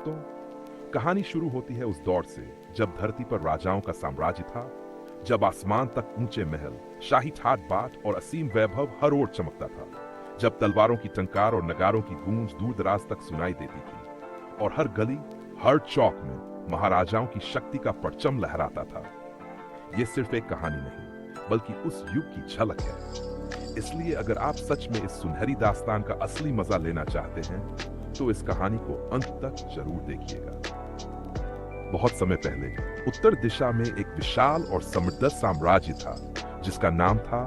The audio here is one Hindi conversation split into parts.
दोस्तों, कहानी शुरू होती है उस दौर से जब धरती पर राजाओं का साम्राज्य था, जब आसमान तक ऊंचे महल, शाही ठाट बाट और असीम वैभव हर ओर चमकता था, जब तलवारों की टंकार और नगारों की गूंज दूर दराज तक सुनाई देती थी और हर गली, हर चौक में महाराजाओं की शक्ति का परचम लहराता था। यह सिर्फ एक कहानी नहीं, बल्कि उस युग की झलक है। इसलिए अगर आप सच में इस सुनहरी दास्तान का असली मजा लेना चाहते हैं, तो इस कहानी को अंत तक जरूर देखिएगा। बहुत समय पहले उत्तर दिशा में एक विशाल और समृद्ध साम्राज्य था, जिसका नाम था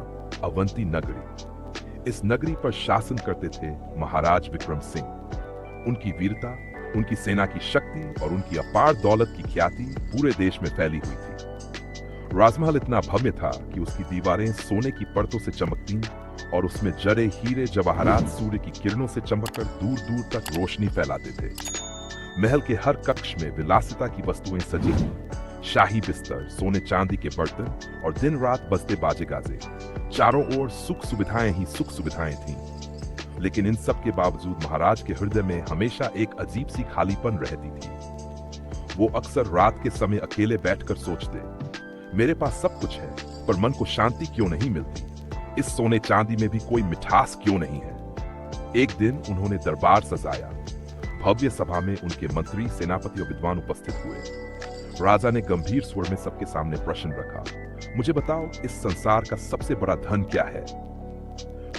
अवंती नगरी। इस नगरी पर शासन करते थे महाराज विक्रम सिंह। उनकी वीरता, उनकी सेना की शक्ति और उनकी अपार दौलत की ख्याति पूरे देश में फैली हुई थी। राजमहल इतना भव्य था कि उसकी दीवारें सोने की परतों से चमकती और उसमें जड़े हीरे जवाहरात सूर्य की किरणों से चमककर दूर दूर तक रोशनी फैलाते थे। महल के हर कक्ष में विलासिता की वस्तुएं सजी थीं, शाही बिस्तर, सोने चांदी के बर्तन और दिन रात बजते बाजे गाजे। चारों ओर सुख सुविधाएं ही सुख सुविधाएं थीं। लेकिन इन सब के बावजूद महाराज के हृदय में हमेशा एक अजीब सी खालीपन रहती थी। वो अक्सर रात के समय अकेले बैठकर सोचते, मेरे पास सब कुछ है, पर मन को शांति क्यों नहीं मिलती? इस सोने चांदी में भी कोई मिठास क्यों नहीं है? एक दिन उन्होंने दरबार सजाया। भव्य सभा में उनके मंत्री, सेनापति और विद्वान उपस्थित हुए। राजा ने गंभीर स्वर में सबके सामने प्रश्न रखा, मुझे बताओ, इस संसार का सबसे बड़ा धन क्या है?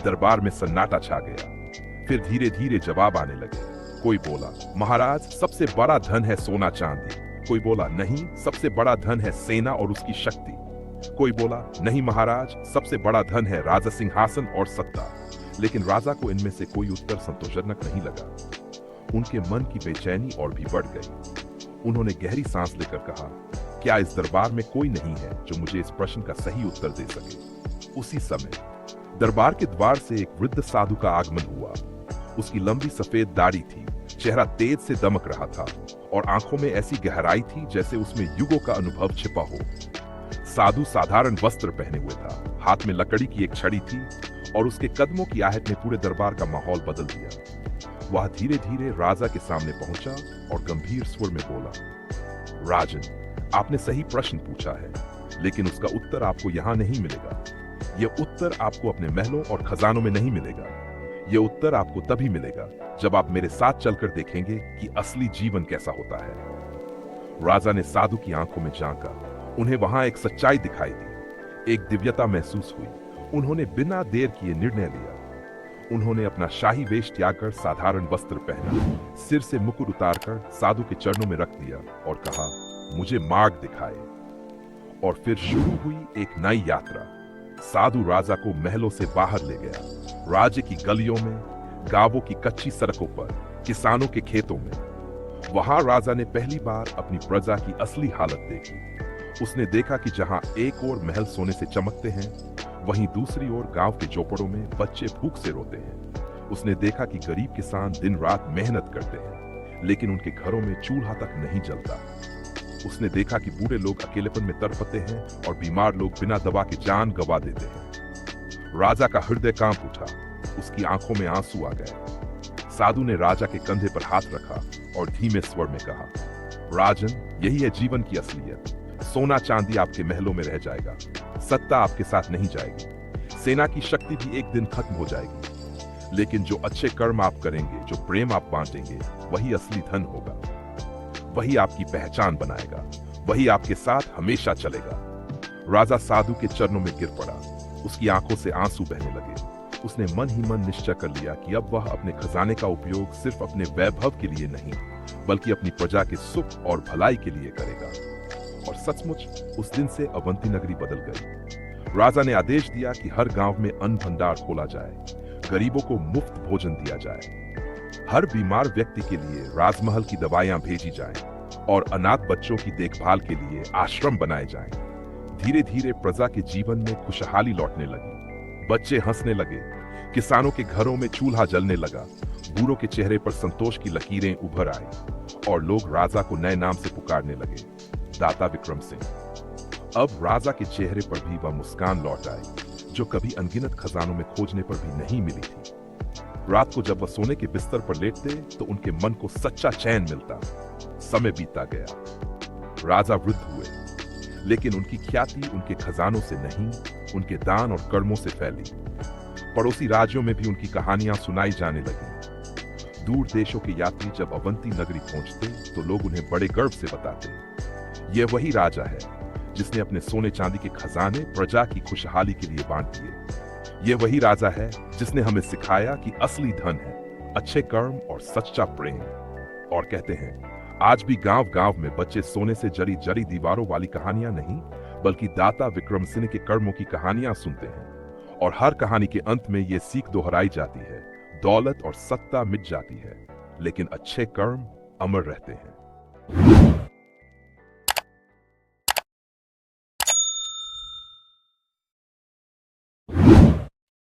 दरबार में सन्नाटा छा गया। फिर धीरे धीरे जवाब आने लगे। कोई बोला, महाराज, सबसे बड़ा धन है सोना चांदी। कोई बोला, नहीं, सबसे बड़ा धन है सेना और उसकी शक्ति। कोई बोला, नहीं महाराज, सबसे बड़ा धन है राजा सिंहासन और सत्ता। लेकिन राजा को इनमें से कोई उत्तर संतोषजनक नहीं लगा। उनके मन की बेचैनी और भी बढ़ गई। उन्होंने गहरी सांस लेकर कहा, क्या इस दरबार में कोई नहीं है जो मुझे इस प्रश्न का सही उत्तर दे सके? उसी समय दरबार के द्वार से एक वृद्ध साधु का आगमन हुआ। उसकी लंबी सफेद दाढ़ी थी, चेहरा तेज से दमक रहा था और आंखों में ऐसी गहराई थी जैसे उसमें युगों का अनुभव छिपा हो। साधु साधारण वस्त्र पहने हुए था, हाथ में लकड़ी की एक छड़ी थी और उसके कदमों की आहट ने पूरे दरबार का माहौल बदल दिया। वह धीरे धीरे राजा के सामने पहुंचा और गंभीर स्वर में बोला, राजन, आपने सही प्रश्न पूछा है, लेकिन उसका उत्तर आपको यहाँ नहीं मिलेगा। यह उत्तर आपको अपने महलों और खजानों में नहीं मिलेगा। यह उत्तर आपको तभी मिलेगा जब आप मेरे साथ चलकर देखेंगे कि असली जीवन कैसा होता है। राजा ने साधु की आंखों में झांका। उन्हें वहां एक सच्चाई दिखाई दी, एक दिव्यता महसूस हुई। उन्होंने बिना देर किए निर्णय लिया। उन्होंने अपना शाही वेश त्याग कर साधारण वस्त्र पहना, सिर से मुकुट उतारकर साधु के चरणों में रख दिया और कहा, मुझे मार्ग दिखाए। और फिर शुरू हुई एक नई यात्रा। साधु राजा को महलों से बाहर ले गया, राज्य की गलियों में, गांवों की कच्ची सड़कों पर, किसानों के खेतों में। वहां राजा ने पहली बार अपनी प्रजा की असली हालत देखी। उसने देखा कि जहां एक ओर महल सोने से चमकते हैं, वहीं दूसरी ओर गांव के झोपड़ों में बच्चे भूख से रोते हैं। उसने देखा कि गरीब किसान दिन रात मेहनत करते हैं, लेकिन उनके घरों में चूल्हा तक नहीं जलता। उसने देखा कि बूढ़े लोग अकेलेपन में तड़पते हैं और बीमार लोग बिना दवा के जान गंवा देते हैं। राजा का हृदय कांप उठा, उसकी आंखों में आंसू आ गए। साधु ने राजा के कंधे पर हाथ रखा और धीमे स्वर में कहा, राजन, यही है जीवन की असलियत। सोना चांदी आपके महलों में रह जाएगा, सत्ता आपके साथ नहीं जाएगी, सेना की शक्ति भी एक दिन खत्म हो जाएगी, लेकिन जो अच्छे कर्म आप करेंगे, जो प्रेम आप बांटेंगे, वही असली धन होगा। वही आपकी पहचान बनाएगा, वही आपके साथ हमेशा चलेगा। राजा साधु के चरणों में गिर पड़ा। उसकी आंखों से आंसू बहने लगे। उसने मन ही मन निश्चय कर लिया कि अब वह अपने खजाने का उपयोग सिर्फ अपने वैभव के लिए नहीं, बल्कि अपनी प्रजा के सुख और भलाई के लिए करेगा। और सचमुच उस दिन से अवंती नगरी बदल गई। राजा ने आदेश दिया कि हर गांव में अन्न भंडार खोला जाए, गरीबों को मुफ्त भोजन दिया जाए, हर बीमार व्यक्ति के लिए राजमहल की दवाइयां भेजी जाएं और अनाथ बच्चों की देखभाल के लिए आश्रम बनाए जाएं। धीरे धीरे प्रजा के जीवन में खुशहाली लौटने लगी। बच्चे हंसने लगे, किसानों के घरों में चूल्हा जलने लगा, बूढ़ों के चेहरे पर संतोष की लकीरें उभर आई और लोग राजा को नए नाम से पुकारने लगे, दाता विक्रम सिंह। अब राजा के चेहरे पर भी वह मुस्कान लौट आई जो कभी अनगिनत खजानों में खोजने पर भी नहीं मिली थी। रात को जब वह सोने के बिस्तर पर लेटते तो उनके मन को सच्चा चैन मिलता। समय बीतता गया। राजा वृद्ध हुए, लेकिन उनकी ख्याति उनके खजानों से नहीं, उनके दान और कर्मों से फैली। पड़ोसी राज्यों में भी उनकी कहानियां सुनाई जाने लगी। दूर देशों के यात्री जब अवंती नगरी पहुंचते तो लोग उन्हें बड़े गर्व से बताते, यह वही राजा है जिसने अपने सोने चांदी के खजाने प्रजा की खुशहाली के लिए बांट दिए। यह वही राजा है जिसने हमें सिखाया कि असली धन है अच्छे कर्म और सच्चा प्रेम। और कहते हैं आज भी गांव-गांव में बच्चे सोने से जड़ी जड़ी दीवारों वाली कहानियां नहीं, बल्कि दाता विक्रम सिंह के कर्मों की कहानियां सुनते हैं। और हर कहानी के अंत में यह सीख दोहराई जाती है, दौलत और सत्ता मिट जाती है, लेकिन अच्छे कर्म अमर रहते हैं।